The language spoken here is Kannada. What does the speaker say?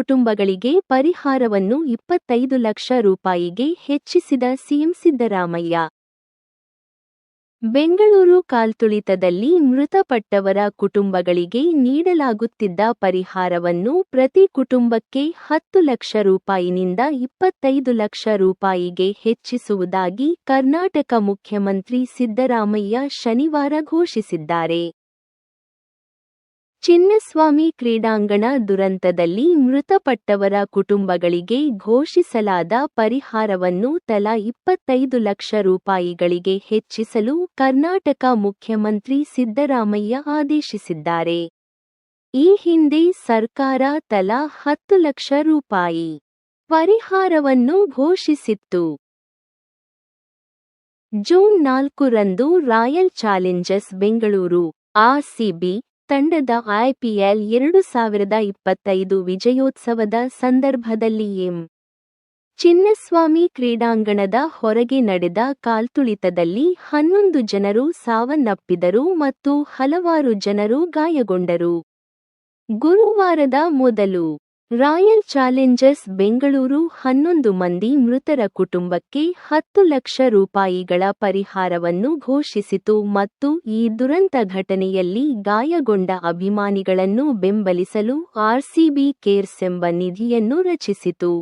ಕುಟುಂಬಗಳಿಗೆ ಪರಿಹಾರವನ್ನು 25 ಲಕ್ಷ ರೂಪಾಯಿಗೆ ಹೆಚ್ಚಿಸಿದ ಸಿಎಂ ಸಿದ್ದರಾಮಯ್ಯ. ಬೆಂಗಳೂರು ಕಾಲ್ತುಳಿತದಲ್ಲಿ ಮೃತಪಟ್ಟವರ ಕುಟುಂಬಗಳಿಗೆ ನೀಡಲಾಗುತ್ತಿದ್ದ ಪರಿಹಾರವನ್ನು ಪ್ರತಿ ಕುಟುಂಬಕ್ಕೆ 10 ಲಕ್ಷ ರೂಪಾಯಿನಿಂದ 25 ಲಕ್ಷ ರೂಪಾಯಿಗೆ ಹೆಚ್ಚಿಸುವುದಾಗಿ ಕರ್ನಾಟಕ ಮುಖ್ಯಮಂತ್ರಿ ಸಿದ್ದರಾಮಯ್ಯ ಶನಿವಾರ ಘೋಷಿಸಿದ್ದಾರೆ. ಚಿನ್ನಸ್ವಾಮಿ ಕ್ರೀಡಾಂಗಣ ದುರಂತದಲ್ಲಿ ಮೃತಪಟ್ಟವರ ಕುಟುಂಬಗಳಿಗೆ ಘೋಷಿಸಲಾದ ಪರಿಹಾರವನ್ನು ತಲಾ 25 ಲಕ್ಷ ರೂಪಾಯಿಗಳಿಗೆ ಹೆಚ್ಚಿಸಲು ಕರ್ನಾಟಕ ಮುಖ್ಯಮಂತ್ರಿ ಸಿದ್ದರಾಮಯ್ಯ ಆದೇಶಿಸಿದ್ದಾರೆ. ಈ ಹಿಂದೆ ಸರ್ಕಾರ ತಲಾ 10 ಲಕ್ಷ ರೂಪಾಯಿ ಪರಿಹಾರವನ್ನು ಘೋಷಿಸಿತ್ತು. ಜೂನ್ 4ರಂದು ರಾಯಲ್ ಚಾಲೆಂಜರ್ಸ್ ಬೆಂಗಳೂರು (ಆರ್ಸಿಬಿ) ತಂಡದ ಐಪಿಎಲ್ 2025 ವಿಜಯೋತ್ಸವದ ಸಂದರ್ಭದಲ್ಲಿ ಎಂ. ಚಿನ್ನಸ್ವಾಮಿ ಕ್ರೀಡಾಂಗಣದ ಹೊರಗೆ ನಡೆದ ಕಾಲ್ತುಳಿತದಲ್ಲಿ 11 ಜನರು ಸಾವನ್ನಪ್ಪಿದರು ಮತ್ತು ಹಲವಾರು ಜನರು ಗಾಯಗೊಂಡರು. ಗುರುವಾರದ ಮೊದಲು ರಾಯಲ್ ಚಾಲೆಂಜರ್ಸ್ ಬೆಂಗಳೂರು 11 ಮಂದಿ ಮೃತರ ಕುಟುಂಬಕ್ಕೆ 10 ಲಕ್ಷ ರೂಪಾಯಿಗಳ ಪರಿಹಾರವನ್ನು ಘೋಷಿಸಿತು ಮತ್ತು ಈ ದುರಂತ ಘಟನೆಯಲ್ಲಿ ಗಾಯಗೊಂಡ ಅಭಿಮಾನಿಗಳನ್ನು ಬೆಂಬಲಿಸಲು ಆರ್ಸಿಬಿ ಕೇರ್ಸ್ ಎಂಬ ನಿಧಿಯನ್ನು ರಚಿಸಿತು.